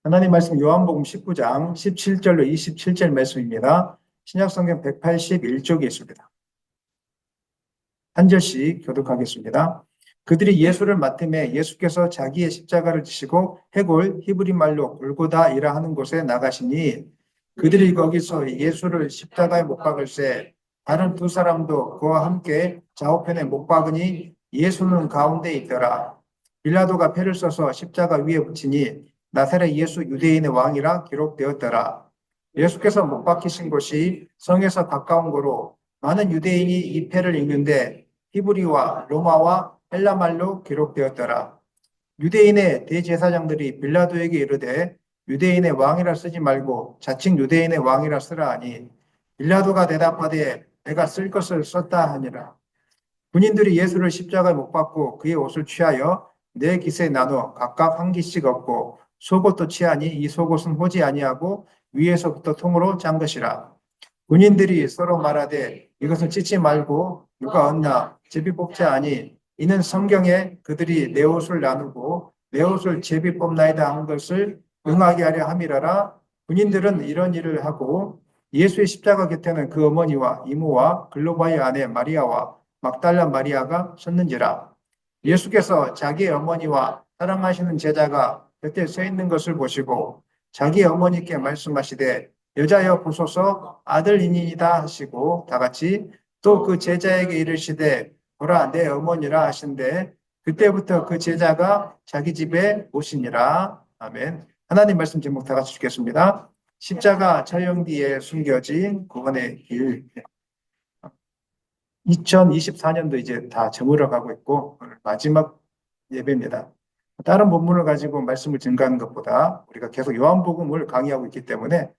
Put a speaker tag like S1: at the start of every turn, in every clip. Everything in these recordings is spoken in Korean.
S1: 하나님 말씀 요한복음 19장 17절로 27절 말씀입니다. 신약성경 181쪽에 있습니다. 한 절씩 교독하겠습니다. 그들이 예수를 맡음에 예수께서 자기의 십자가를 지시고 해골 히브리 말로 골고다이라 하는 곳에 나가시니 그들이 거기서 예수를 십자가에 못 박을새 다른 두 사람도 그와 함께 좌우편에 못 박으니 예수는 가운데 있더라. 빌라도가 패를 써서 십자가 위에 붙이니 나사렛 예수 유대인의 왕이라 기록되었더라. 예수께서 못 박히신 곳이 성에서 가까운 거로 많은 유대인이 이 패를 읽는데 히브리와 로마와 헬라말로 기록되었더라. 유대인의 대제사장들이 빌라도에게 이르되 유대인의 왕이라 쓰지 말고 자칭 유대인의 왕이라 쓰라 하니 빌라도가 대답하되 내가 쓸 것을 썼다 하니라. 군인들이 예수를 십자가에 못 박고 그의 옷을 취하여 네 깃에 나눠 각각 한 깃씩 얻고 속옷도 취하니 이 속옷은 호지 아니하고 위에서부터 통으로 짠 것이라. 군인들이 서로 말하되 이것을 찢지 말고 누가 얻나 제비 뽑자 하니 이는 성경에 그들이 내 옷을 나누고 내 옷을 제비 뽑나이다 한 것을 응하게 하려 함이라라. 군인들은 이런 일을 하고 예수의 십자가 곁에는 그 어머니와 이모와 글로바의 아내 마리아와 막달라 마리아가 섰는지라. 예수께서 자기의 어머니와 사랑하시는 제자가 곁에 서 있는 것을 보시고 자기 어머니께 말씀하시되 여자여 보소서 아들이니이다 하시고 다 같이 또 그 제자에게 이르시되 보라 내 어머니라 하신대 그때부터 그 제자가 자기 집에 오시니라. 아멘. 하나님 말씀 제목 다 같이 읽겠습니다. 십자가 처형 뒤에 숨겨진 구원의 길. 2024년도 이제 다 저물어 가고 있고 오늘 마지막 예배입니다. 다른 본문을 가지고 말씀을 증가하는 것보다 우리가 계속 요한복음을 강의하고 있기 때문에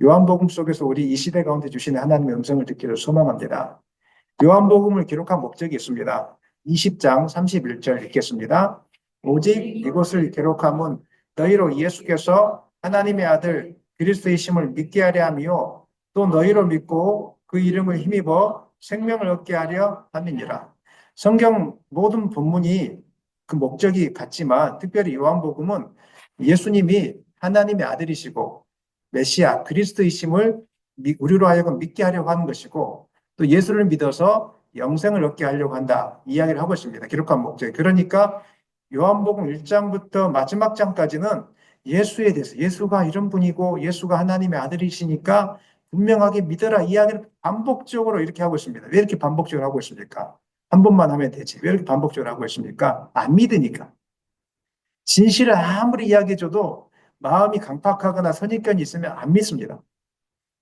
S1: 요한복음 속에서 우리 이 시대 가운데 주시는 하나님의 음성을 듣기를 소망합니다. 요한복음을 기록한 목적이 있습니다. 20장 31절 읽겠습니다. 오직 이것을 기록함은 너희로 예수께서 하나님의 아들 그리스도이심을 믿게 하려 함이요 또 너희로 믿고 그 이름을 힘입어 생명을 얻게 하려 함이니라. 성경 모든 본문이 그 목적이 같지만 특별히 요한복음은 예수님이 하나님의 아들이시고 메시아 그리스도이심을 우리로 하여금 믿게 하려고 하는 것이고 또 예수를 믿어서 영생을 얻게 하려고 한다 이야기를 하고 있습니다. 기록한 목적. 그러니까 요한복음 1장부터 마지막 장까지는 예수에 대해서 예수가 이런 분이고 예수가 하나님의 아들이시니까 분명하게 믿어라 이야기를 반복적으로 이렇게 하고 있습니다. 왜 이렇게 반복적으로 하고 있습니까? 한 번만 하면 되지. 왜 이렇게 반복적으로 하고 있습니까? 안 믿으니까. 진실을 아무리 이야기해줘도 마음이 강팍하거나 선입견이 있으면 안 믿습니다.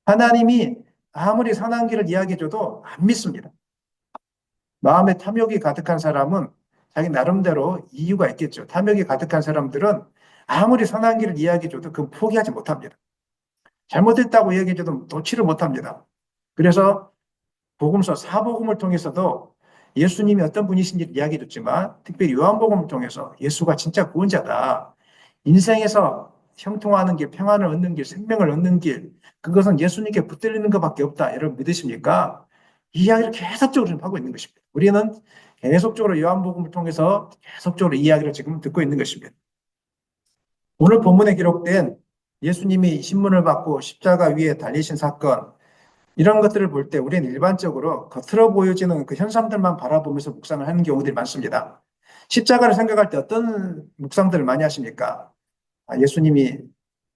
S1: 하나님이 아무리 선한 길을 이야기해줘도 안 믿습니다. 마음에 탐욕이 가득한 사람은 자기 나름대로 이유가 있겠죠. 탐욕이 가득한 사람들은 아무리 선한 길을 이야기해줘도 그건 포기하지 못합니다. 잘못했다고 이야기해줘도 놓지를 못합니다. 그래서 복음서 사복음을 통해서도 예수님이 어떤 분이신지를 이야기해줬지만 특별히 요한복음을 통해서 예수가 진짜 구원자다. 인생에서 형통하는 길, 평안을 얻는 길, 생명을 얻는 길, 그것은 예수님께 붙들리는 것밖에 없다. 여러분 믿으십니까? 이 이야기를 계속적으로 하고 있는 것입니다. 우리는 계속적으로 요한복음을 통해서 계속적으로 이 이야기를 지금 듣고 있는 것입니다. 오늘 본문에 기록된 예수님이 신문을 받고 십자가 위에 달리신 사건, 이런 것들을 볼 때 우리는 일반적으로 겉으로 보여지는 그 현상들만 바라보면서 묵상을 하는 경우들이 많습니다. 십자가를 생각할 때 어떤 묵상들을 많이 하십니까? 아, 예수님이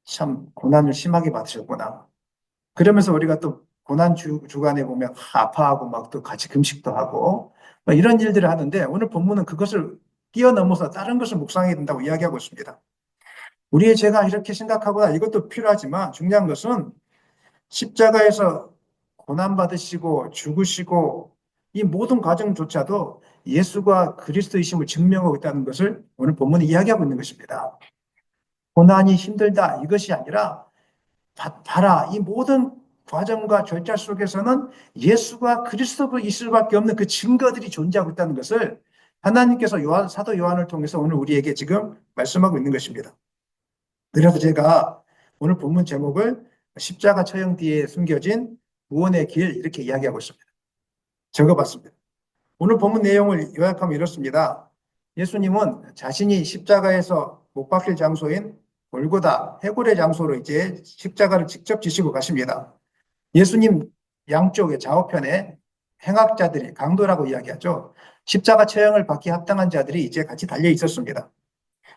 S1: 참 고난을 심하게 받으셨구나. 그러면서 우리가 또 고난 주간에 보면 아파하고 막 또 같이 금식도 하고 막 이런 일들을 하는데 오늘 본문은 그것을 뛰어넘어서 다른 것을 묵상해야 된다고 이야기하고 있습니다. 우리의 죄가 이렇게 심각하구나 이것도 필요하지만 중요한 것은 십자가에서 고난받으시고 죽으시고 이 모든 과정조차도 예수가 그리스도이심을 증명하고 있다는 것을 오늘 본문이 이야기하고 있는 것입니다. 고난이 힘들다 이것이 아니라 봐라 이 모든 과정과 절차 속에서는 예수가 그리스도이실 수밖에 없는 그 증거들이 존재하고 있다는 것을 하나님께서 사도 요한을 통해서 오늘 우리에게 지금 말씀하고 있는 것입니다. 그래서 제가 오늘 본문 제목을 십자가 처형 뒤에 숨겨진 구원의 길 이렇게 이야기하고 있습니다. 적어봤습니다. 오늘 본문 내용을 요약하면 이렇습니다. 예수님은 자신이 십자가에서 못 박힐 장소인 골고다 해골의 장소로 이제 십자가를 직접 지시고 가십니다. 예수님 양쪽에 좌우편에 행악자들이 강도라고 이야기하죠. 십자가 처형을 받기 합당한 자들이 이제 같이 달려 있었습니다.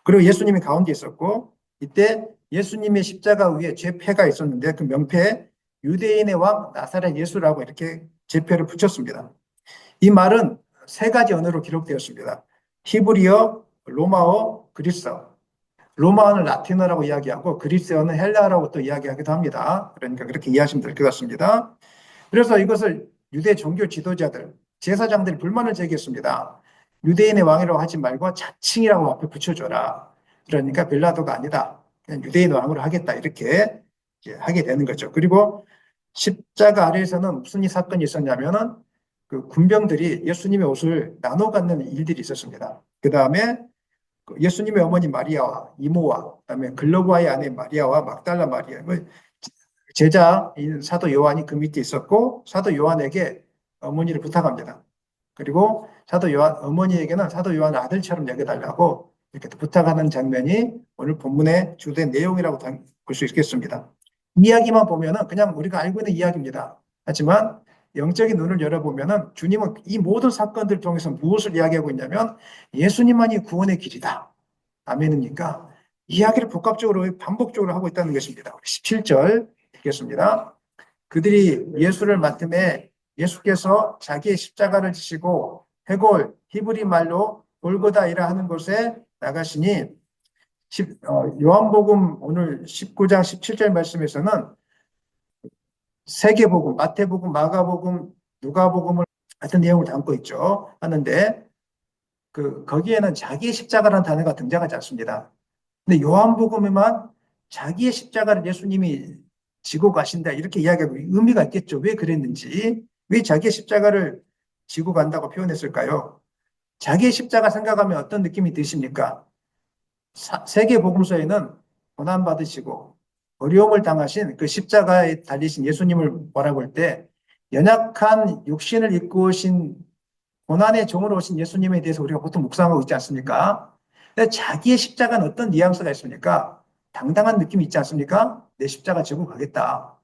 S1: 그리고 예수님이 가운데 있었고 이때 예수님의 십자가 위에 죄패가 있었는데 그 명패에 유대인의 왕 나사렛 예수라고 이렇게 제표를 붙였습니다. 이 말은 세 가지 언어로 기록되었습니다. 히브리어, 로마어, 그리스어. 로마어는 라틴어라고 이야기하고 그리스어는 헬라어라고 또 이야기하기도 합니다. 그러니까 그렇게 이해하시면 될 것 같습니다. 그래서 이것을 유대 종교 지도자들, 제사장들이 불만을 제기했습니다. 유대인의 왕이라고 하지 말고 자칭이라고 앞에 붙여줘라. 그러니까 빌라도가 아니다. 그냥 유대인 왕으로 하겠다. 이렇게 하게 되는 거죠. 그리고 십자가 아래에서는 무슨 사건이 있었냐면은 그 군병들이 예수님의 옷을 나눠 갖는 일들이 있었습니다. 그 다음에 예수님의 어머니 마리아와 이모와 그다음에 글로바의 아내 마리아와 막달라 마리아 제자인 사도 요한이 그 밑에 있었고 사도 요한에게 어머니를 부탁합니다. 그리고 사도 요한 어머니에게는 사도 요한 아들처럼 여겨달라고 이렇게 부탁하는 장면이 오늘 본문의 주된 내용이라고 볼 수 있겠습니다. 이야기만 보면은 그냥 우리가 알고 있는 이야기입니다. 하지만 영적인 눈을 열어보면은 주님은 이 모든 사건들을 통해서 무엇을 이야기하고 있냐면 예수님만이 구원의 길이다. 아멘입니까? 이야기를 복합적으로 반복적으로 하고 있다는 것입니다. 17절 읽겠습니다. 그들이 예수를 맡음에 예수께서 자기의 십자가를 지시고 해골 히브리 말로 골고다이라 하는 곳에 나가시니 요한복음 오늘 19장 17절 말씀에서는 세계복음, 마태복음, 마가복음, 누가복음을 같은 내용을 담고 있죠. 하는데 거기에는 자기의 십자가라는 단어가 등장하지 않습니다. 근데 요한복음에만 자기의 십자가를 예수님이 지고 가신다 이렇게 이야기하고 의미가 있겠죠. 왜 그랬는지, 왜 자기의 십자가를 지고 간다고 표현했을까요? 자기의 십자가 생각하면 어떤 느낌이 드십니까? 세계복음서에는 고난받으시고 어려움을 당하신 그 십자가에 달리신 예수님을 바라볼 때 연약한 육신을 입고 오신 고난의 종으로 오신 예수님에 대해서 우리가 보통 묵상하고 있지 않습니까? 자기의 십자가는 어떤 뉘앙스가 있습니까? 당당한 느낌이 있지 않습니까? 내 십자가 지고 가겠다.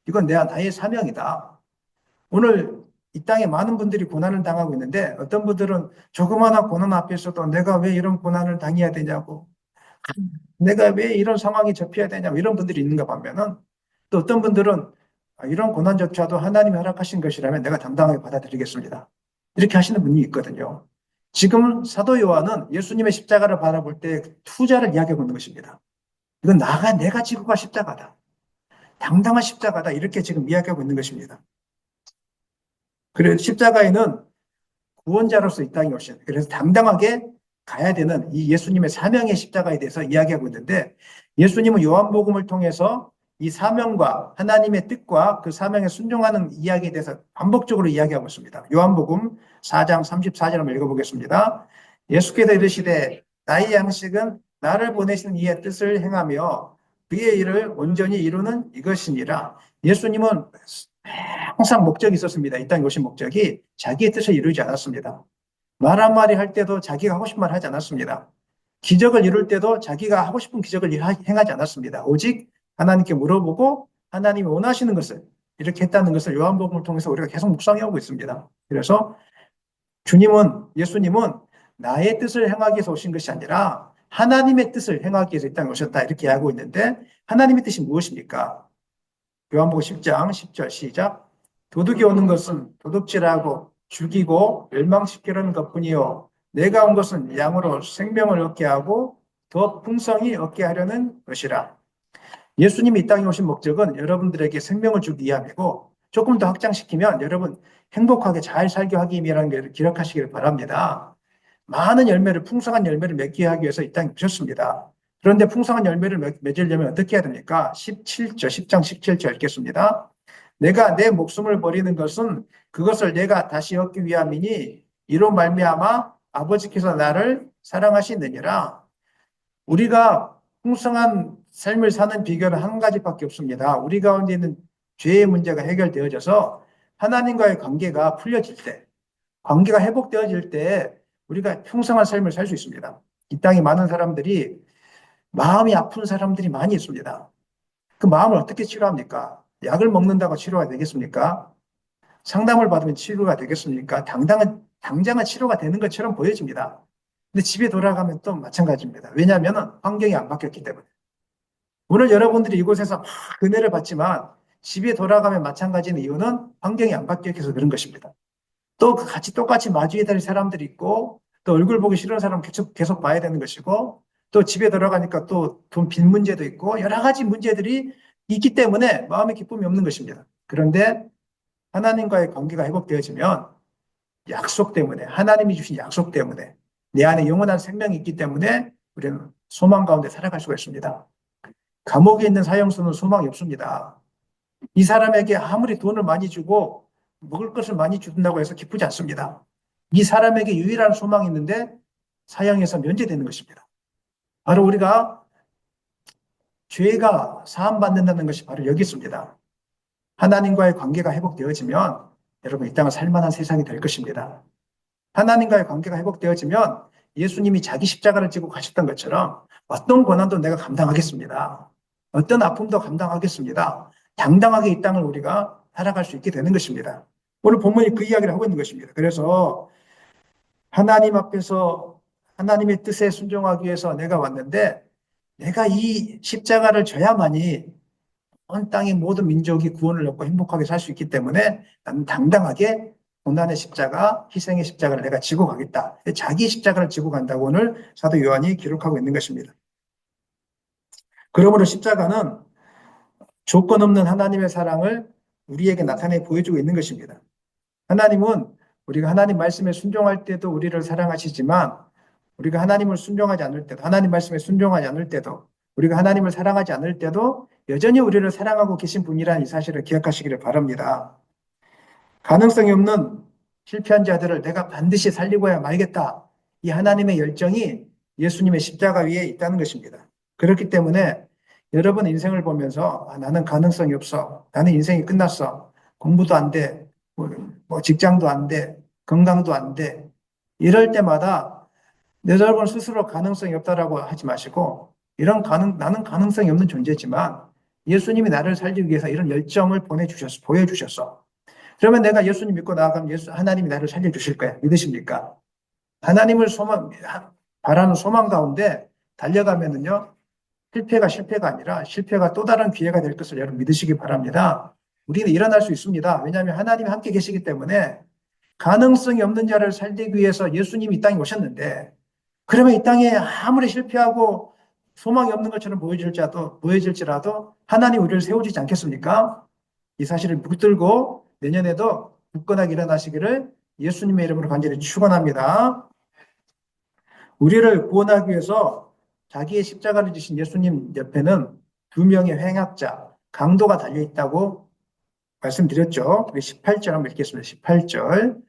S1: 이건 나의 사명이다. 오늘 이 땅에 많은 분들이 고난을 당하고 있는데 어떤 분들은 조그마한 고난 앞에서도 내가 왜 이런 고난을 당해야 되냐고, 내가 왜 이런 상황이 접해야 되냐고 이런 분들이 있는가 보면은 또 어떤 분들은 이런 고난조차도 하나님이 허락하신 것이라면 내가 당당하게 받아들이겠습니다. 이렇게 하시는 분이 있거든요. 지금 사도 요한은 예수님의 십자가를 바라볼 때 투자를 이야기하고 있는 것입니다. 이건 내가 지고 갈 십자가다. 당당한 십자가다. 이렇게 지금 이야기하고 있는 것입니다. 그래서 십자가에는 구원자로서 이 땅에 오신, 그래서 당당하게 가야 되는 이 예수님의 사명의 십자가에 대해서 이야기하고 있는데 예수님은 요한복음을 통해서 이 사명과 하나님의 뜻과 그 사명에 순종하는 이야기에 대해서 반복적으로 이야기하고 있습니다. 요한복음 4장 34절 한번 읽어보겠습니다. 예수께서 이르시되 나의 양식은 나를 보내시는 이의 뜻을 행하며 그의 일을 온전히 이루는 이것이니라. 예수님은 항상 목적이 있었습니다. 이 땅에 오신 목적이 자기의 뜻을 이루지 않았습니다. 말 한마디 할 때도 자기가 하고 싶은 말 하지 않았습니다. 기적을 이룰 때도 자기가 하고 싶은 기적을 행하지 않았습니다. 오직 하나님께 물어보고 하나님이 원하시는 것을 이렇게 했다는 것을 요한복음을 통해서 우리가 계속 묵상해오고 있습니다. 그래서 예수님은 나의 뜻을 행하기 위해서 오신 것이 아니라 하나님의 뜻을 행하기 위해서 이 땅에 오셨다 이렇게 하고 있는데 하나님의 뜻이 무엇입니까? 요한복음 10장 10절 시작. 도둑이 오는 것은 도둑질하고 죽이고 멸망시키려는 것뿐이요 내가 온 것은 양으로 생명을 얻게 하고 더 풍성히 얻게 하려는 것이라. 예수님이 이 땅에 오신 목적은 여러분들에게 생명을 주기 위함이고 조금 더 확장시키면 여러분 행복하게 잘 살게 하기 위함이라는 것을 기억하시길 바랍니다. 많은 열매를 풍성한 열매를 맺게 하기 위해서 이 땅에 오셨습니다. 그런데 풍성한 열매를 맺으려면 어떻게 해야 됩니까? 17절, 10장 17절 읽겠습니다. 내가 내 목숨을 버리는 것은 그것을 내가 다시 얻기 위함이니 이로 말미암아 아버지께서 나를 사랑하시느니라. 우리가 풍성한 삶을 사는 비결은 한 가지밖에 없습니다. 우리 가운데 있는 죄의 문제가 해결되어져서 하나님과의 관계가 풀려질 때, 관계가 회복되어질 때 우리가 풍성한 삶을 살 수 있습니다. 이 땅에 많은 사람들이 마음이 아픈 사람들이 많이 있습니다. 그 마음을 어떻게 치료합니까? 약을 먹는다고 치료가 되겠습니까? 상담을 받으면 치료가 되겠습니까? 당장은 치료가 되는 것처럼 보여집니다. 근데 집에 돌아가면 또 마찬가지입니다. 왜냐하면 환경이 안 바뀌었기 때문에. 오늘 여러분들이 이곳에서 막 은혜를 받지만 집에 돌아가면 마찬가지인 이유는 환경이 안 바뀌어서 그런 것입니다. 또 같이 똑같이 마주해야 될 사람들이 있고 또 얼굴 보기 싫은 사람 계속 봐야 되는 것이고 또 집에 들어가니까 또 돈 빚 문제도 있고 여러 가지 문제들이 있기 때문에 마음의 기쁨이 없는 것입니다. 그런데 하나님과의 관계가 회복되어지면 약속 때문에 하나님이 주신 약속 때문에 내 안에 영원한 생명이 있기 때문에 우리는 소망 가운데 살아갈 수가 있습니다. 감옥에 있는 사형수는 소망이 없습니다. 이 사람에게 아무리 돈을 많이 주고 먹을 것을 많이 준다고 해서 기쁘지 않습니다. 이 사람에게 유일한 소망이 있는데 사형에서 면제되는 것입니다. 바로 우리가 죄가 사함받는다는 것이 바로 여기 있습니다. 하나님과의 관계가 회복되어지면 여러분 이 땅은 살만한 세상이 될 것입니다. 하나님과의 관계가 회복되어지면 예수님이 자기 십자가를 지고 가셨던 것처럼 어떤 고난도 내가 감당하겠습니다. 어떤 아픔도 감당하겠습니다. 당당하게 이 땅을 우리가 살아갈 수 있게 되는 것입니다. 오늘 본문이 그 이야기를 하고 있는 것입니다. 그래서 하나님 앞에서 하나님의 뜻에 순종하기 위해서 내가 왔는데 내가 이 십자가를 져야만이 온 땅의 모든 민족이 구원을 얻고 행복하게 살 수 있기 때문에 나는 당당하게 고난의 십자가, 희생의 십자가를 내가 지고 가겠다. 자기 십자가를 지고 간다고 오늘 사도 요한이 기록하고 있는 것입니다. 그러므로 십자가는 조건 없는 하나님의 사랑을 우리에게 나타내 보여주고 있는 것입니다. 하나님은 우리가 하나님 말씀에 순종할 때도 우리를 사랑하시지만 우리가 하나님을 순종하지 않을 때도 하나님 말씀에 순종하지 않을 때도 우리가 하나님을 사랑하지 않을 때도 여전히 우리를 사랑하고 계신 분이라는 이 사실을 기억하시기를 바랍니다. 가능성이 없는 실패한 자들을 내가 반드시 살리고야 말겠다. 이 하나님의 열정이 예수님의 십자가 위에 있다는 것입니다. 그렇기 때문에 여러분 인생을 보면서 나는 가능성이 없어. 나는 인생이 끝났어. 공부도 안 돼. 직장도 안 돼. 건강도 안 돼. 이럴 때마다 여러분 스스로 가능성이 없다라고 하지 마시고 나는 가능성이 없는 존재지만 예수님이 나를 살리기 위해서 이런 열정을 보여주셨어. 그러면 내가 예수님 믿고 나아가면 하나님이 나를 살려주실 거야. 믿으십니까? 하나님을 바라는 소망 가운데 달려가면은요, 실패가 아니라 실패가 또 다른 기회가 될 것을 여러분 믿으시기 바랍니다. 우리는 일어날 수 있습니다. 왜냐하면 하나님이 함께 계시기 때문에 가능성이 없는 자를 살리기 위해서 예수님이 이 땅에 오셨는데, 그러면 이 땅에 아무리 실패하고 소망이 없는 것처럼 보여질지라도 하나님 우리를 세워주지 않겠습니까? 이 사실을 붙들고 내년에도 굳건하게 일어나시기를 예수님의 이름으로 간절히 축원합니다. 우리를 구원하기 위해서 자기의 십자가를 지신 예수님 옆에는 두 명의 행악자, 강도가 달려 있다고 말씀드렸죠. 우리 18절 한번 읽겠습니다. 18절.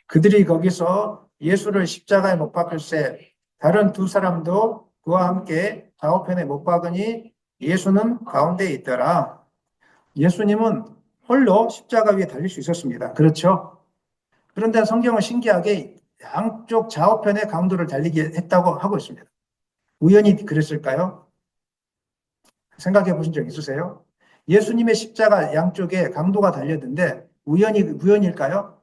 S1: 그들이 거기서 예수를 십자가에 못 박을새 다른 두 사람도 그와 함께 좌우편에 못 박으니 예수는 가운데에 있더라. 예수님은 홀로 십자가 위에 달릴 수 있었습니다. 그렇죠? 그런데 성경은 신기하게 양쪽 좌우편에 강도를 달리게 했다고 하고 있습니다. 우연히 그랬을까요? 생각해 보신 적 있으세요? 예수님의 십자가 양쪽에 강도가 달렸는데 우연일까요?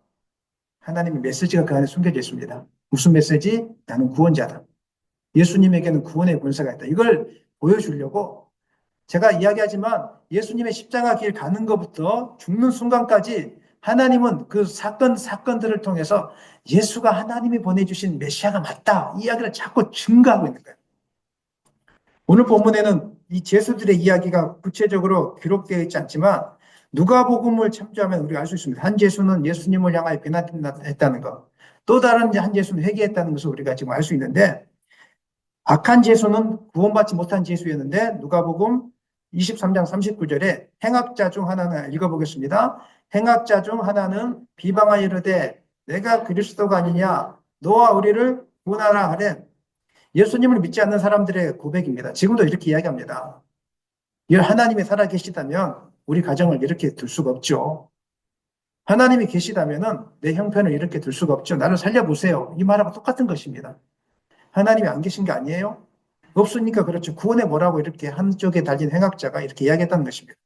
S1: 하나님의 메시지가 그 안에 숨겨져 있습니다. 무슨 메시지? 나는 구원자다. 예수님에게는 구원의 권세가 있다. 이걸 보여주려고 제가 이야기하지만 예수님의 십자가 길 가는 것부터 죽는 순간까지 하나님은 그 사건들을 통해서 예수가 하나님이 보내주신 메시아가 맞다. 이 이야기를 자꾸 증거하고 있는 거예요. 오늘 본문에는 이 제수들의 이야기가 구체적으로 기록되어 있지 않지만 누가복음을 참조하면 우리가 알 수 있습니다. 한 제수는 예수님을 향하여 비난했다는 것. 또 다른 한 제수는 회개했다는 것을 우리가 지금 알 수 있는데 악한 제수는 구원받지 못한 제수였는데 누가복음 23장 39절에 행악자 중 하나는 읽어보겠습니다. 행악자 중 하나는 비방하여 이르되 내가 그리스도가 아니냐 너와 우리를 구원하라 하래. 예수님을 믿지 않는 사람들의 고백입니다. 지금도 이렇게 이야기합니다. 하나님이 살아계시다면 우리 가정을 이렇게 둘 수가 없죠. 하나님이 계시다면 내 형편을 이렇게 둘 수가 없죠. 나를 살려보세요. 이 말하고 똑같은 것입니다. 하나님이 안 계신 게 아니에요. 없으니까 그렇죠. 구원에 뭐라고 이렇게 한쪽에 달린 행악자가 이렇게 이야기했다는 것입니다.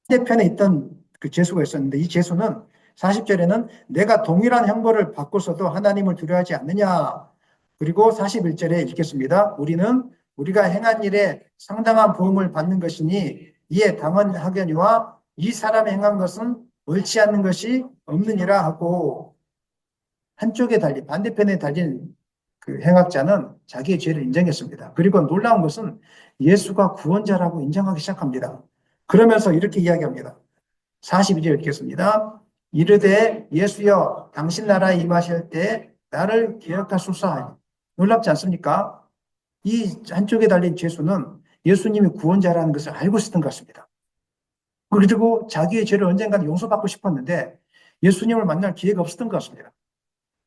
S1: 반대편에 있던 그 죄수가 있었는데 이 죄수는 40절에는 내가 동일한 형벌을 받고서도 하나님을 두려워하지 않느냐. 그리고 41절에 읽겠습니다. 우리는 우리가 행한 일에 상당한 보응을 받는 것이니 이에 당연하거니와 이 사람이 행한 것은 옳지 않는 것이 없느니라 하고 한쪽에 달린 반대편에 달린 그 행악자는 자기의 죄를 인정했습니다. 그리고 놀라운 것은 예수가 구원자라고 인정하기 시작합니다. 그러면서 이렇게 이야기합니다. 42절 읽겠습니다. 이르되 예수여 당신 나라에 임하실 때 나를 기억하소서 하니. 놀랍지 않습니까? 이 한쪽에 달린 죄수는 예수님이 구원자라는 것을 알고 있었던 것 같습니다. 그리고 자기의 죄를 언젠가는 용서받고 싶었는데 예수님을 만날 기회가 없었던 것 같습니다.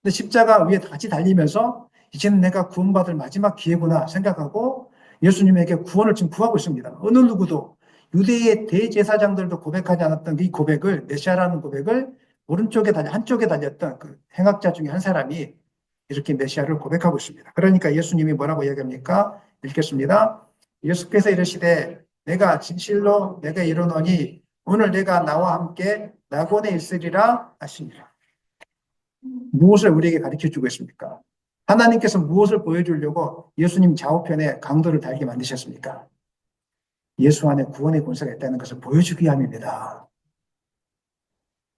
S1: 근데 십자가 위에 같이 달리면서 이제는 내가 구원받을 마지막 기회구나 생각하고 예수님에게 구원을 지금 구하고 있습니다. 어느 누구도 유대의 대제사장들도 고백하지 않았던 이 고백을, 메시아라는 고백을 오른쪽에 한쪽에 달렸던 그 행악자 중에 한 사람이 이렇게 메시아를 고백하고 있습니다. 그러니까 예수님이 뭐라고 이야기합니까? 읽겠습니다. 예수께서 이르시되 내가 진실로 내가 이르노니 오늘 내가 나와 함께 낙원에 있으리라 하시니라. 무엇을 우리에게 가르쳐 주고 있습니까? 하나님께서 무엇을 보여주려고 예수님 좌우편에 강도를 달게 만드셨습니까? 예수 안에 구원의 권세가 있다는 것을 보여주기 위함입니다.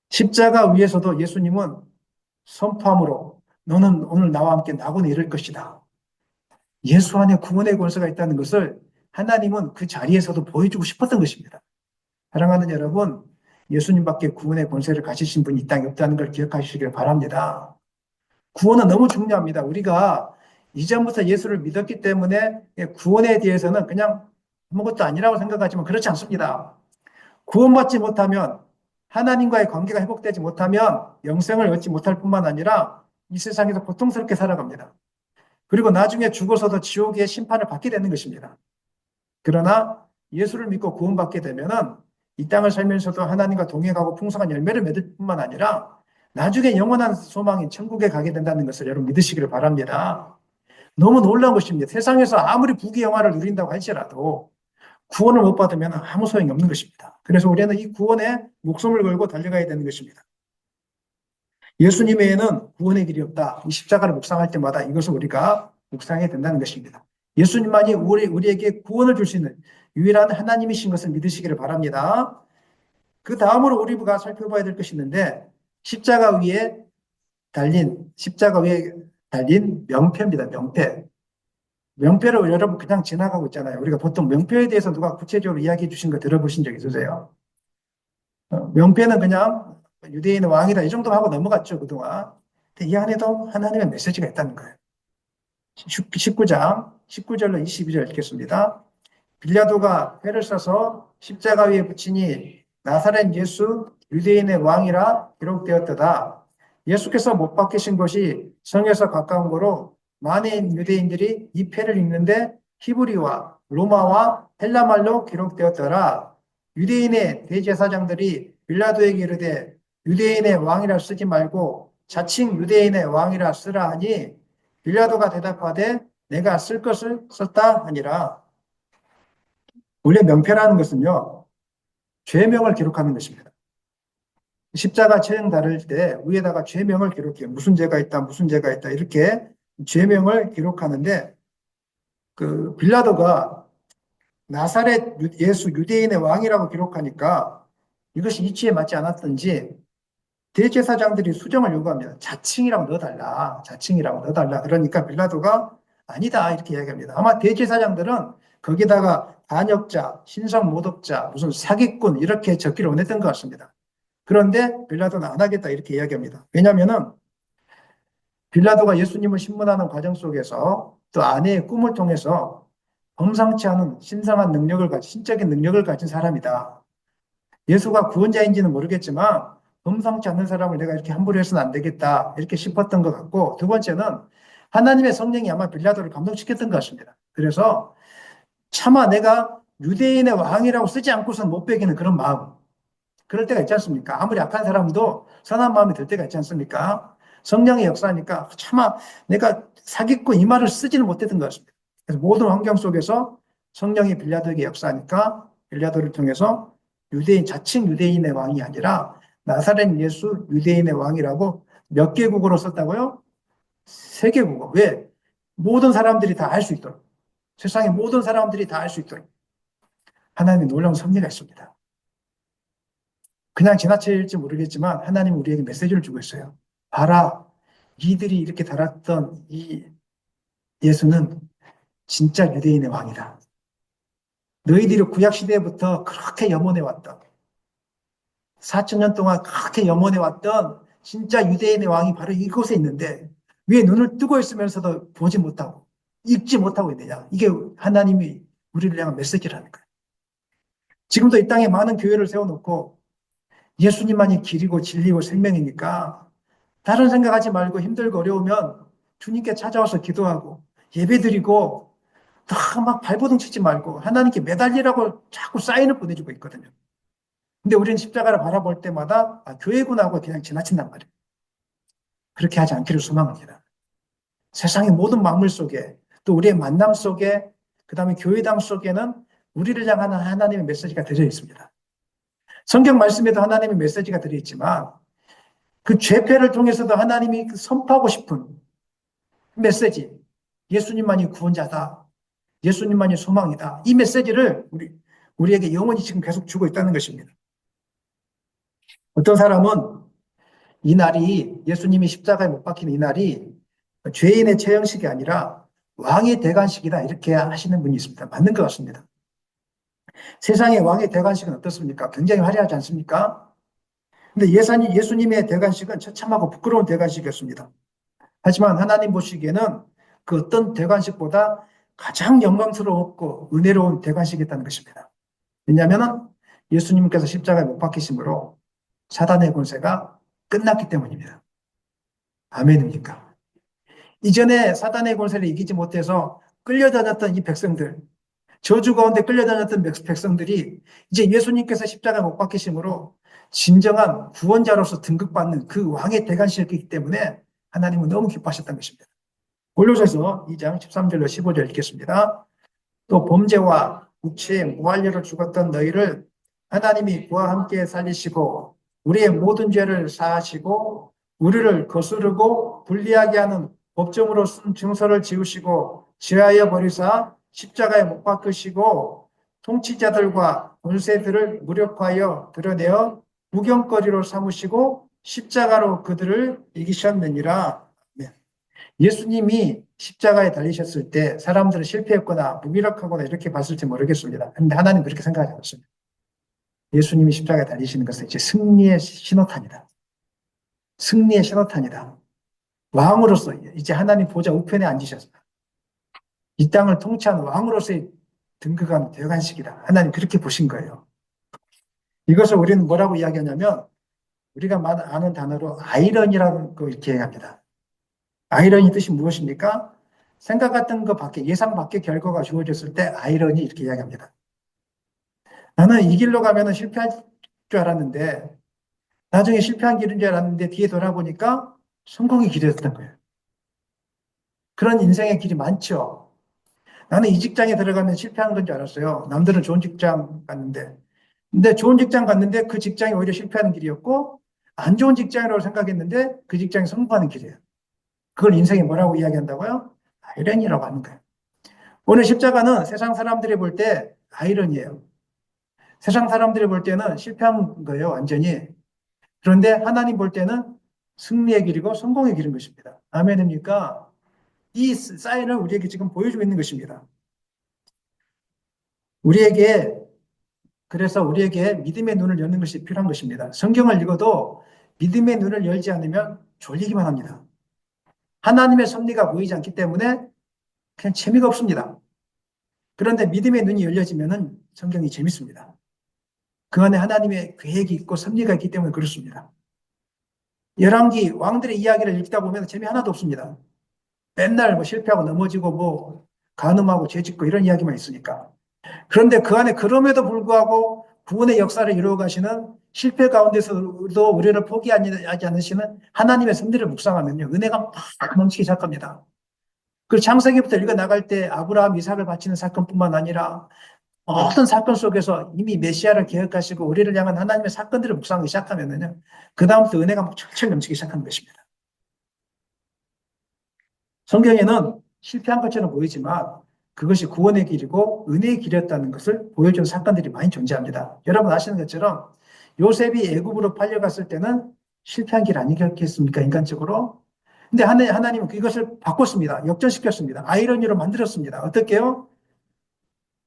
S1: 십자가 위에서도 예수님은 선포함으로 너는 오늘 나와 함께 낙원에 이를 것이다. 예수 안에 구원의 권세가 있다는 것을 하나님은 그 자리에서도 보여주고 싶었던 것입니다. 사랑하는 여러분, 예수님밖에 구원의 권세를 가지신 분이 이 땅에 없다는 걸 기억하시길 바랍니다. 구원은 너무 중요합니다. 우리가 이전부터 예수를 믿었기 때문에 구원에 대해서는 그냥 아무것도 아니라고 생각하지만 그렇지 않습니다. 구원받지 못하면 하나님과의 관계가 회복되지 못하면 영생을 얻지 못할 뿐만 아니라 이 세상에서 고통스럽게 살아갑니다. 그리고 나중에 죽어서도 지옥의 심판을 받게 되는 것입니다. 그러나 예수를 믿고 구원받게 되면은 이 땅을 살면서도 하나님과 동행하고 풍성한 열매를 맺을 뿐만 아니라 나중에 영원한 소망인 천국에 가게 된다는 것을 여러분 믿으시기를 바랍니다. 너무 놀라운 것입니다. 세상에서 아무리 부귀영화를 누린다고 할지라도 구원을 못 받으면 아무 소용이 없는 것입니다. 그래서 우리는 이 구원에 목숨을 걸고 달려가야 되는 것입니다. 예수님 외에는 구원의 길이 없다. 이 십자가를 묵상할 때마다 이것을 우리가 묵상해야 된다는 것입니다. 예수님만이 우리에게 구원을 줄 수 있는 유일한 하나님이신 것을 믿으시기를 바랍니다. 그 다음으로 우리가 살펴봐야 될 것이 있는데 십자가 위에 달린 명패입니다. 명패. 명패를 여러분 그냥 지나가고 있잖아요. 우리가 보통 명패에 대해서 누가 구체적으로 이야기해 주신 거 들어보신 적 있으세요? 명패는 그냥 유대인의 왕이다 이 정도 하고 넘어갔죠 그동안. 근데 이 안에도 하나님의 메시지가 있다는 거예요. 19장 19절로 22절 읽겠습니다. 빌라도가 회를 써서 십자가 위에 붙이니 나사렛 예수 유대인의 왕이라 기록되었도다. 예수께서 못 박히신 곳이 성에서 가까운 거로 많은 유대인들이 이 패를 읽는데 히브리와 로마와 헬라말로 기록되었더라. 유대인의 대제사장들이 빌라도에게 이르되 유대인의 왕이라 쓰지 말고 자칭 유대인의 왕이라 쓰라 하니 빌라도가 대답하되 내가 쓸 것을 썼다 하니라. 원래 명패라는 것은요, 죄명을 기록하는 것입니다. 십자가 처형 다를 때 위에다가 죄명을 기록해요. 무슨 죄가 있다, 무슨 죄가 있다 이렇게 죄명을 기록하는데 그 빌라도가 나사렛 예수 유대인의 왕이라고 기록하니까 이것이 이치에 맞지 않았던지 대제사장들이 수정을 요구합니다. 자칭이라고 넣어달라. 자칭이라고 넣어달라. 그러니까 빌라도가 아니다 이렇게 이야기합니다. 아마 대제사장들은 거기다가 반역자, 신성모독자, 무슨 사기꾼 이렇게 적기를 원했던 것 같습니다. 그런데 빌라도는 안 하겠다 이렇게 이야기합니다. 왜냐하면은 빌라도가 예수님을 신문하는 과정 속에서 또 아내의 꿈을 통해서 범상치 않은 신성한 능력을 가진 신적인 능력을 가진 사람이다. 예수가 구원자인지는 모르겠지만 범상치 않는 사람을 내가 이렇게 함부로 해서는 안 되겠다 이렇게 싶었던 것 같고 두 번째는 하나님의 성령이 아마 빌라도를 감동시켰던 것 같습니다. 그래서 차마 내가 유대인의 왕이라고 쓰지 않고서는 못 베기는 그런 마음 그럴 때가 있지 않습니까? 아무리 악한 사람도 선한 마음이 들 때가 있지 않습니까? 성령의 역사니까 차마 내가 사기꾼 이 말을 쓰지는 못했던 것 같습니다. 그래서 모든 환경 속에서 성령이 빌라도에게 역사하니까 빌라도를 통해서 유대인, 자칭 유대인의 왕이 아니라 나사렛 예수 유대인의 왕이라고 몇 개국어로 썼다고요? 세 개국어. 왜? 모든 사람들이 다 알 수 있도록. 세상의 모든 사람들이 다 알 수 있도록. 하나님의 놀라운 섭리가 있습니다. 그냥 지나칠지 모르겠지만 하나님은 우리에게 메시지를 주고 있어요. 봐라, 이들이 이렇게 달았던 이 예수는 진짜 유대인의 왕이다. 너희들이 구약시대부터 그렇게 염원해왔던 4,000년 동안 그렇게 염원해왔던 진짜 유대인의 왕이 바로 이곳에 있는데 왜 눈을 뜨고 있으면서도 보지 못하고 읽지 못하고 있느냐. 이게 하나님이 우리를 향한 메시지라는 거예요. 지금도 이 땅에 많은 교회를 세워놓고 예수님만이 길이고 진리고 생명이니까 다른 생각하지 말고 힘들고 어려우면 주님께 찾아와서 기도하고 예배드리고 다 막 발버둥 치지 말고 하나님께 매달리라고 자꾸 사인을 보내주고 있거든요. 근데 우리는 십자가를 바라볼 때마다 교회구나 하고 그냥 지나친단 말이에요. 그렇게 하지 않기를 소망합니다. 세상의 모든 만물 속에 또 우리의 만남 속에 그다음에 교회당 속에는 우리를 향하는 하나님의 메시지가 들어 있습니다. 성경 말씀에도 하나님의 메시지가 들어 있지만 그 죄패를 통해서도 하나님이 선포하고 싶은 메시지, 예수님만이 구원자다. 예수님만이 소망이다. 이 메시지를 우리에게 영원히 지금 계속 주고 있다는 것입니다. 어떤 사람은 이 날이 예수님이 십자가에 못 박힌 이 날이 죄인의 처형식이 아니라 왕의 대관식이다. 이렇게 하시는 분이 있습니다. 맞는 것 같습니다. 세상의 왕의 대관식은 어떻습니까? 굉장히 화려하지 않습니까? 근데 예수님의 대관식은 처참하고 부끄러운 대관식이었습니다. 하지만 하나님 보시기에는 그 어떤 대관식보다 가장 영광스럽고 은혜로운 대관식이었다는 것입니다. 왜냐하면 예수님께서 십자가에 못 박히심으로 사단의 권세가 끝났기 때문입니다. 아멘입니까? 이전에 사단의 권세를 이기지 못해서 끌려다녔던 이 백성들, 저주 가운데 끌려다녔던 백성들이 이제 예수님께서 십자가에 못 박히심으로 진정한 구원자로서 등극받는 그 왕의 대관식이기 때문에 하나님은 너무 기뻐하셨다는 것입니다. 골로새서 2장 13절로 15절 읽겠습니다. 또 범죄와 육체의 무할례로 죽었던 너희를 하나님이 그와 함께 살리시고 우리의 모든 죄를 사하시고 우리를 거스르고 불리하게 하는 법정으로 쓴 증서를 지우시고 지하여 버리사 십자가에 못 박으시고 통치자들과 권세들을 무력화하여 드러내어 구경거리로 삼으시고 십자가로 그들을 이기셨느니라. 예수님이 십자가에 달리셨을 때 사람들은 실패했거나 무기력하거나 이렇게 봤을지 모르겠습니다. 그런데 하나님 그렇게 생각하지 않습니다. 예수님이 십자가에 달리시는 것은 이제 승리의 신호탄이다. 승리의 신호탄이다. 왕으로서 이제 하나님 보좌 우편에 앉으셔서 이 땅을 통치하는 왕으로서의 등극한 대관식이다. 하나님 그렇게 보신 거예요. 이것을 우리는 뭐라고 이야기하냐면 우리가 아는 단어로 아이러니라는 거 이렇게 얘기합니다. 아이러니 뜻이 무엇입니까? 생각했던 것 밖에, 예상 밖의 결과가 주어졌을 때 아이러니 이렇게 이야기합니다. 나는 이 길로 가면 실패할 줄 알았는데, 나중에 실패한 길인 줄 알았는데, 뒤에 돌아보니까 성공의 길이었던 거예요. 그런 인생의 길이 많죠. 나는 이 직장에 들어가면 실패한 건 줄 알았어요. 남들은 좋은 직장 갔는데. 근데 좋은 직장 갔는데 그 직장이 오히려 실패하는 길이었고, 안 좋은 직장이라고 생각했는데 그 직장이 성공하는 길이에요. 그걸 인생에 뭐라고 이야기한다고요? 아이러니라고 하는 거예요. 오늘 십자가는 세상 사람들이 볼 때 아이러니예요. 세상 사람들이 볼 때는 실패한 거예요, 완전히. 그런데 하나님 볼 때는 승리의 길이고 성공의 길인 것입니다. 아멘입니까? 이 사인을 우리에게 지금 보여주고 있는 것입니다. 그래서 우리에게 믿음의 눈을 여는 것이 필요한 것입니다. 성경을 읽어도 믿음의 눈을 열지 않으면 졸리기만 합니다. 하나님의 섭리가 보이지 않기 때문에 그냥 재미가 없습니다. 그런데 믿음의 눈이 열려지면 성경이 재밌습니다. 그 안에 하나님의 계획이 있고 섭리가 있기 때문에 그렇습니다. 열왕기 왕들의 이야기를 읽다 보면 재미 하나도 없습니다. 맨날 뭐 실패하고 넘어지고 뭐 간음하고 죄짓고 이런 이야기만 있으니까. 그런데 그 안에 그럼에도 불구하고 구원의 역사를 이루어 가시는 실패 가운데서도 우리를 포기하지 않으시는 하나님의 섭리를 묵상하면요. 은혜가 막 넘치기 시작합니다. 그 창세기부터 읽어 나갈 때 아브라함 이삭을 바치는 사건뿐만 아니라 어떤 사건 속에서 이미 메시아를 계획하시고 우리를 향한 하나님의 사건들을 묵상하기 시작하면은요, 그다음부터 은혜가 막 철철 넘치기 시작하는 것입니다. 성경에는 실패한 것처럼 보이지만 그것이 구원의 길이고 은혜의 길이었다는 것을 보여주는 사건들이 많이 존재합니다. 여러분 아시는 것처럼 요셉이 애굽으로 팔려갔을 때는 실패한 길 아니겠습니까? 인간적으로. 근데 하나님은 이것을 바꿨습니다. 역전시켰습니다. 아이러니로 만들었습니다. 어떻게요?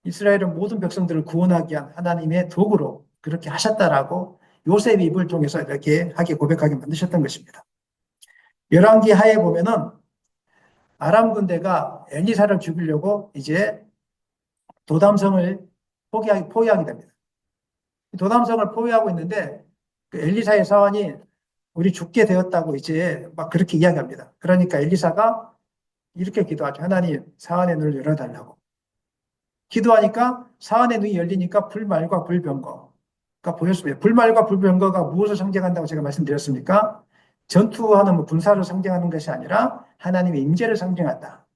S1: 이스라엘은 모든 백성들을 구원하기 위한 하나님의 도구로 그렇게 하셨다라고 요셉의 입을 통해서 이렇게 하게 고백하게 만드셨던 것입니다. 열왕기 하에 보면은 아람 군대가 엘리사를 죽이려고 이제 도담성을 포위하게 됩니다. 도담성을 포위하고 있는데 그 엘리사의 사환이 우리 죽게 되었다고 이제 막 그렇게 이야기합니다. 그러니까 엘리사가 이렇게 기도하죠. 하나님, 사환의 눈을 열어달라고. 기도하니까 사환의 눈이 열리니까 불말과 불병거가 보였습니다. 불말과 불병거가 무엇을 상징한다고 제가 말씀드렸습니까? 전투하는 뭐 군사를 상징하는 것이 아니라 하나님의 임재를 상징한다.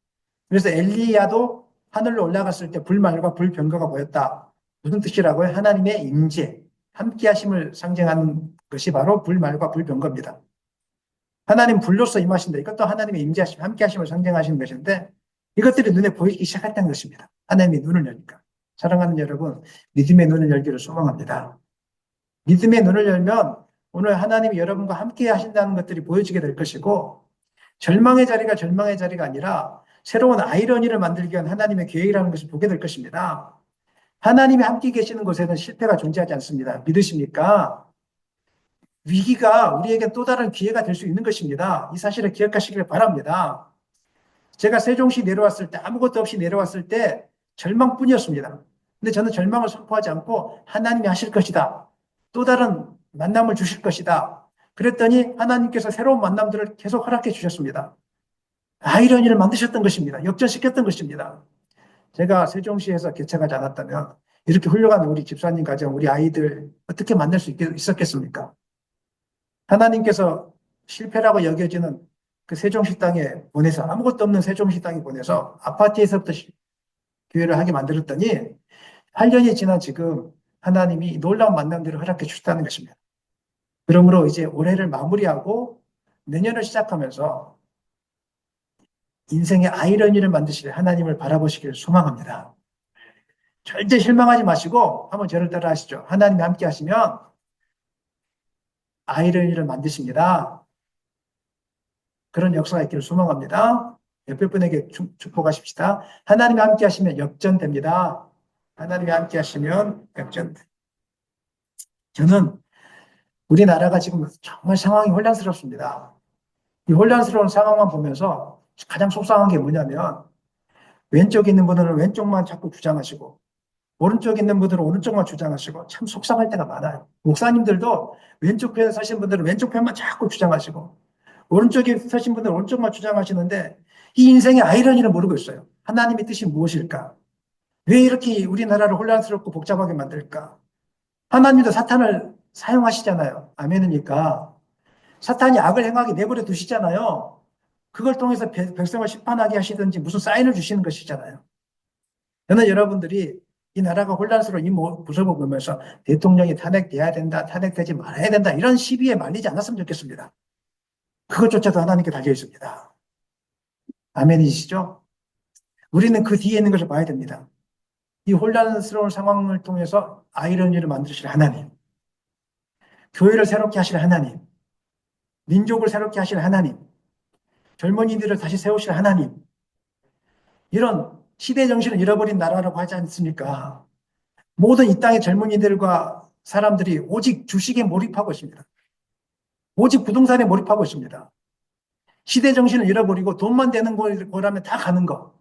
S1: 그래서 엘리야도 하늘로 올라갔을 때 불말과 불병거가 보였다. 무슨 뜻이라고요? 하나님의 임재, 함께하심을 상징하는 것이 바로 불말과 불병거입니다. 하나님 불로서 임하신다. 이것도 하나님의 임재하심, 함께하심을 상징하시는 것인데 이것들이 눈에 보이기 시작했다는 것입니다. 하나님의 눈을 여니까. 사랑하는 여러분, 믿음의 눈을 열기를 소망합니다. 믿음의 눈을 열면 오늘 하나님이 여러분과 함께 하신다는 것들이 보여지게 될 것이고 절망의 자리가 절망의 자리가 아니라 새로운 아이러니를 만들기 위한 하나님의 계획이라는 것을 보게 될 것입니다. 하나님이 함께 계시는 곳에는 실패가 존재하지 않습니다. 믿으십니까? 위기가 우리에게 또 다른 기회가 될 수 있는 것입니다. 이 사실을 기억하시길 바랍니다. 제가 세종시 내려왔을 때 아무것도 없이 내려왔을 때 절망뿐이었습니다. 근데 저는 절망을 선포하지 않고 하나님이 하실 것이다. 또 다른 만남을 주실 것이다. 그랬더니 하나님께서 새로운 만남들을 계속 허락해 주셨습니다. 아이러니를 만드셨던 것입니다. 역전시켰던 것입니다. 제가 세종시에서 개척하지 않았다면 이렇게 훌륭한 우리 집사님 가정, 우리 아이들 어떻게 만날 수 있었겠습니까? 하나님께서 실패라고 여겨지는 그 세종시 땅에 보내서 아무것도 없는 세종시 땅에 보내서 아파트에서부터 교회를 하게 만들었더니 8년이 지난 지금 하나님이 놀라운 만남들을 허락해 주셨다는 것입니다. 그러므로 이제 올해를 마무리하고 내년을 시작하면서 인생의 아이러니를 만드실 하나님을 바라보시기를 소망합니다. 절대 실망하지 마시고 한번 저를 따라 하시죠. 하나님이 함께 하시면 아이러니를 만드십니다. 그런 역사가 있기를 소망합니다. 옆에 분에게 축복하십시다. 하나님이 함께 하시면 역전됩니다. 하나님이 함께 하시면 역전됩니다. 저는 우리나라가 지금 정말 상황이 혼란스럽습니다. 이 혼란스러운 상황만 보면서 가장 속상한 게 뭐냐면 왼쪽에 있는 분들은 왼쪽만 자꾸 주장하시고 오른쪽에 있는 분들은 오른쪽만 주장하시고 참 속상할 때가 많아요. 목사님들도 왼쪽 편에 서신 분들은 왼쪽 편만 자꾸 주장하시고 오른쪽에 서신 분들은 오른쪽만 주장하시는데 이 인생의 아이러니를 모르고 있어요. 하나님의 뜻이 무엇일까? 왜 이렇게 우리나라를 혼란스럽고 복잡하게 만들까? 하나님도 사탄을 사용하시잖아요. 아멘이니까. 사탄이 악을 행하게 내버려 두시잖아요. 그걸 통해서 백성을 심판하게 하시든지 무슨 사인을 주시는 것이잖아요. 저는 여러분들이 이 나라가 혼란스러운 이 모습을 보면서 대통령이 탄핵돼야 된다, 탄핵되지 말아야 된다 이런 시비에 말리지 않았으면 좋겠습니다. 그것조차도 하나님께 달려 있습니다. 아멘이시죠? 우리는 그 뒤에 있는 것을 봐야 됩니다. 이 혼란스러운 상황을 통해서 아이러니를 만드실 하나님, 교회를 새롭게 하실 하나님, 민족을 새롭게 하실 하나님, 젊은이들을 다시 세우실 하나님, 이런 시대 정신을 잃어버린 나라라고 하지 않습니까? 모든 이 땅의 젊은이들과 사람들이 오직 주식에 몰입하고 있습니다. 오직 부동산에 몰입하고 있습니다. 시대 정신을 잃어버리고 돈만 되는 거라면 다 가는 거.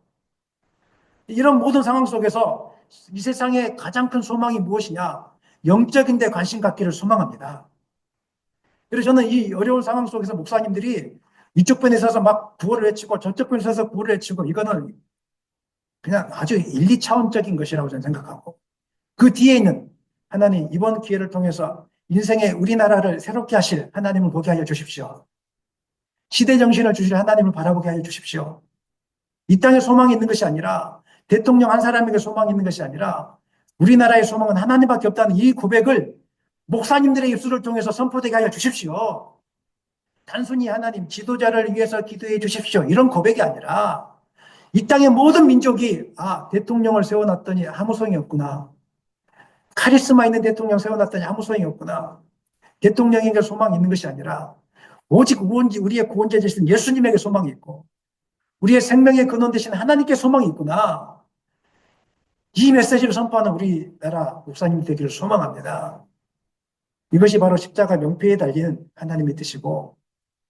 S1: 이런 모든 상황 속에서 이 세상의 가장 큰 소망이 무엇이냐? 영적인 데 관심 갖기를 소망합니다. 그래서 저는 이 어려운 상황 속에서 목사님들이 이쪽 편에 서서 막 구호를 외치고 저쪽 편에 서서 구호를 외치고 이거는 그냥 아주 1, 2차원적인 것이라고 저는 생각하고 그 뒤에 있는 하나님 이번 기회를 통해서 인생의 우리나라를 새롭게 하실 하나님을 보게 하여 주십시오. 시대 정신을 주실 하나님을 바라보게 하여 주십시오. 이 땅에 소망이 있는 것이 아니라, 대통령 한 사람에게 소망이 있는 것이 아니라 우리나라의 소망은 하나님밖에 없다는 이 고백을 목사님들의 입술을 통해서 선포되게 하여 주십시오. 단순히 하나님 지도자를 위해서 기도해 주십시오. 이런 고백이 아니라 이 땅의 모든 민족이 대통령을 세워놨더니 아무 소용이 없구나. 카리스마 있는 대통령 세워놨더니 아무 소용이 없구나. 대통령에게 소망이 있는 것이 아니라 오직 우리의 구원자 되신 예수님에게 소망이 있고 우리의 생명의 근원 되신 하나님께 소망이 있구나. 이 메시지를 선포하는 우리나라 목사님 되기를 소망합니다. 이것이 바로 십자가 명패에 달린 하나님의 뜻이고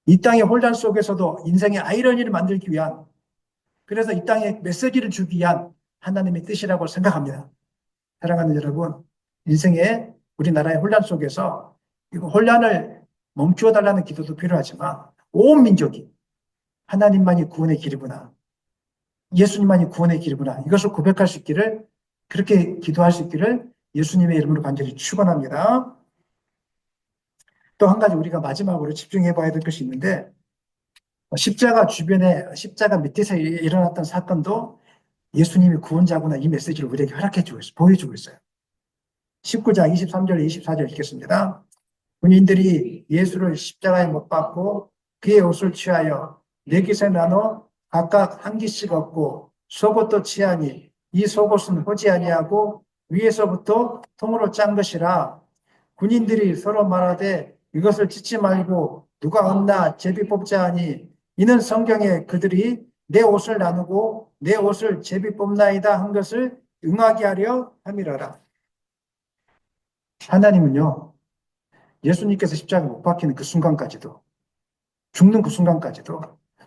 S1: 이 땅의 혼란 속에서도 인생의 아이러니를 만들기 위한 그래서 이 땅에 메시지를 주기 위한 하나님의 뜻이라고 생각합니다. 사랑하는 여러분, 인생의 우리나라의 혼란 속에서 이 혼란을 멈추어 달라는 기도도 필요하지만 온 민족이 하나님만이 구원의 길이구나. 예수님만이 구원의 길이구나. 이것을 고백할 수 있기를 그렇게 기도할 수 있기를 예수님의 이름으로 간절히 축원합니다. 또 한 가지 우리가 마지막으로 집중해 봐야 될 것이 있는데 십자가 주변에 십자가 밑에서 일어났던 사건도 예수님이 구원자구나 이 메시지를 우리에게 허락해 주고 있어요. 보여주고 있어요. 19장 23절 24절 읽겠습니다. 군인들이 예수를 십자가에 못 박고 그의 옷을 취하여 네 깃에 나눠 각각 한 깃씩 얻고 속옷도 취하니 이 속옷은 호지 아니하고 위에서부터 통으로 짠 것이라. 군인들이 서로 말하되 이것을 찢지 말고 누가 얻나 제비 뽑자 하니 이는 성경에 그들이 내 옷을 나누고 내 옷을 제비 뽑나이다 한 것을 응하게 하려 함이라라. 하나님은요, 예수님께서 십자가에 못 박히는 그 순간까지도, 죽는 그 순간까지도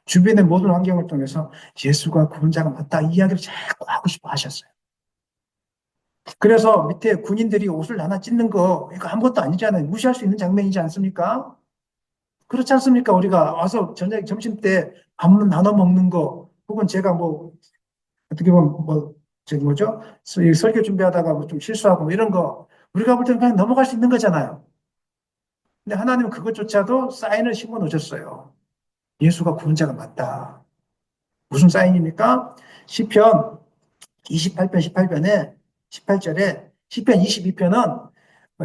S1: 주변의 모든 환경을 통해서 예수가 구원자가 맞다 이 이야기를 자꾸 하고 싶어 하셨어요. 그래서 밑에 군인들이 옷을 나눠 찢는 거 이거 아무것도 아니잖아요. 무시할 수 있는 장면이지 않습니까? 그렇지 않습니까? 우리가 와서 점심 때 밥 나눠 먹는 거 혹은 제가 어떻게 보면 저기 뭐죠? 설교 준비하다가 좀 실수하고 이런 거 우리가 볼 때는 그냥 넘어갈 수 있는 거잖아요. 근데 하나님은 그것조차도 사인을 심어 놓으셨어요. 예수가 구원자가 맞다. 무슨 사인입니까? 시편 28편 18편에 18절에 시편 22편은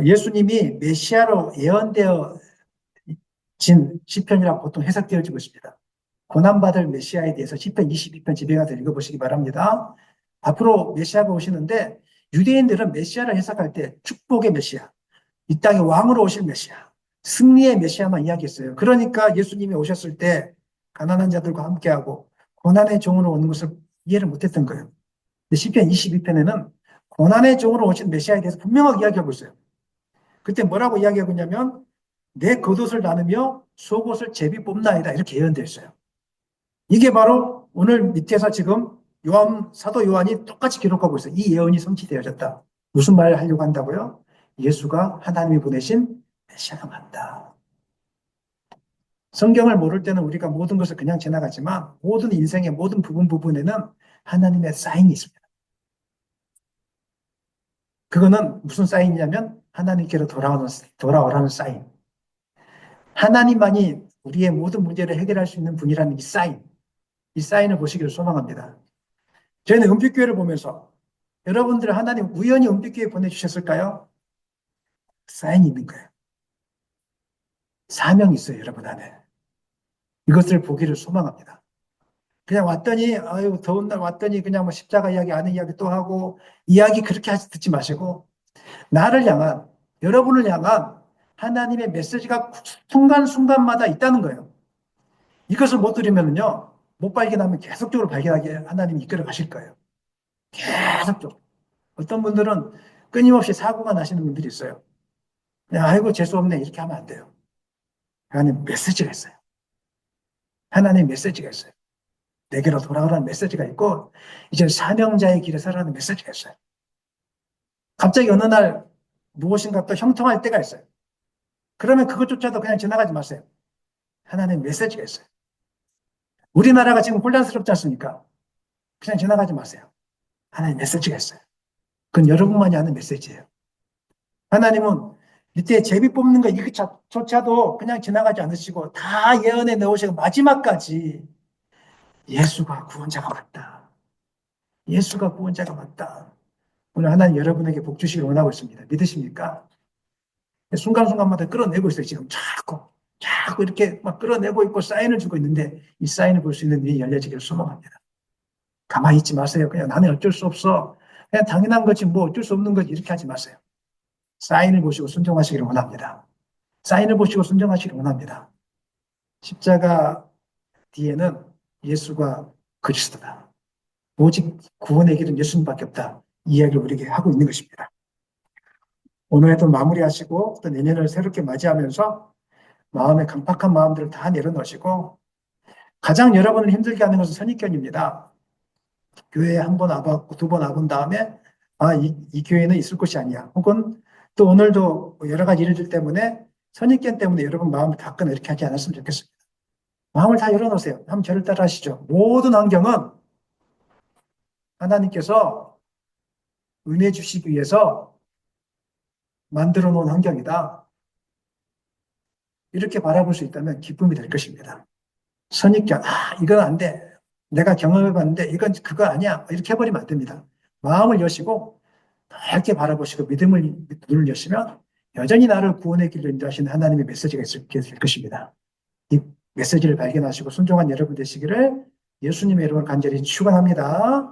S1: 예수님이 메시아로 예언되어 진 시편이라고 보통 해석되어지고 있습니다. 고난받을 메시아에 대해서 시편 22편 집에 가서 읽어보시기 바랍니다. 앞으로 메시아가 오시는데 유대인들은 메시아를 해석할 때 축복의 메시아, 이 땅에 왕으로 오실 메시아, 승리의 메시아만 이야기했어요. 그러니까 예수님이 오셨을 때 가난한 자들과 함께하고 고난의 종으로 오는 것을 이해를 못했던 거예요. 근데 시편 22편에는 고난의 종으로 오신 메시아에 대해서 분명하게 이야기하고 있어요. 그때 뭐라고 이야기하고 있냐면 내 겉옷을 나누며 속옷을 제비 뽑나이다 이렇게 예언되어 있어요. 이게 바로 오늘 밑에서 지금 사도 요한이 똑같이 기록하고 있어요. 이 예언이 성취되어졌다. 무슨 말을 하려고 한다고요? 예수가 하나님이 보내신 메시아가 맞다. 성경을 모를 때는 우리가 모든 것을 그냥 지나가지만 모든 인생의 모든 부분에는 하나님의 사인이 있습니다. 그거는 무슨 사인이냐면 하나님께로 돌아오라는 사인. 하나님만이 우리의 모든 문제를 해결할 수 있는 분이라는 이 사인을 보시기를 소망합니다. 저희는 은빛교회를 보면서 여러분들 하나님 우연히 은빛교회에 보내주셨을까요? 사인이 있는 거예요. 사명이 있어요, 여러분 안에. 이것을 보기를 소망합니다. 그냥 왔더니, 더운 날 왔더니 그냥 십자가 이야기, 아는 이야기 또 하고, 이야기 그렇게 듣지 마시고, 나를 향한, 여러분을 향한 하나님의 메시지가 순간순간마다 있다는 거예요. 이것을 못 들으면요, 못 발견하면 계속적으로 발견하게 하나님이 이끌어 가실 거예요. 계속적으로. 어떤 분들은 끊임없이 사고가 나시는 분들이 있어요. 아이고, 재수없네. 이렇게 하면 안 돼요. 하나님 메시지가 있어요. 하나님 메시지가 있어요. 내게로 돌아오라는 메시지가 있고, 이제 사명자의 길에 서라는 메시지가 있어요. 갑자기 어느 날 무엇인가 또 형통할 때가 있어요. 그러면 그것조차도 그냥 지나가지 마세요. 하나님 메시지가 있어요. 우리나라가 지금 혼란스럽지 않습니까? 그냥 지나가지 마세요. 하나님 메시지가 있어요. 그건 여러분만이 아는 메시지예요. 하나님은 밑에 제비 뽑는 거 이것조차도 그냥 지나가지 않으시고 다 예언해 넣으시고 마지막까지 예수가 구원자가 맞다. 예수가 구원자가 맞다. 오늘 하나님 여러분에게 복 주시길 원하고 있습니다. 믿으십니까? 순간순간마다 끌어내고 있어요. 지금 자꾸 이렇게 막 끌어내고 있고 사인을 주고 있는데 이 사인을 볼 수 있는 눈이 열려지기를 소망합니다. 가만히 있지 마세요. 그냥 나는 어쩔 수 없어. 그냥 당연한 거지 뭐 어쩔 수 없는 거지 이렇게 하지 마세요. 사인을 보시고 순종하시기를 원합니다. 사인을 보시고 순종하시기를 원합니다. 십자가 뒤에는 예수가 그리스도다. 오직 구원의 길은 예수님밖에 없다. 이 이야기를 우리에게 하고 있는 것입니다. 오늘에도 마무리하시고 또 내년을 새롭게 맞이하면서 마음의 강팍한 마음들을 다 내려놓으시고 가장 여러분을 힘들게 하는 것은 선입견입니다. 교회에 한 번 와봤고 두 번 와본 다음에 이 교회는 있을 곳이 아니야. 혹은 또 오늘도 여러 가지 일들 때문에 선입견 때문에 여러분 마음을 닫거나 이렇게 하지 않았으면 좋겠습니다. 마음을 다 열어놓으세요. 한번 저를 따라 하시죠. 모든 환경은 하나님께서 은혜 주시기 위해서 만들어 놓은 환경이다. 이렇게 바라볼 수 있다면 기쁨이 될 것입니다. 선입견, 이건 안 돼. 내가 경험해 봤는데 이건 그거 아니야. 이렇게 해버리면 안 됩니다. 마음을 여시고 넓게 바라보시고 믿음을 눈을 여시면 여전히 나를 구원의 길로 인도하시는 하나님의 메시지가 있게 될 것입니다. 이 메시지를 발견하시고 순종한 여러분 되시기를 예수님의 이름으로 간절히 축원합니다.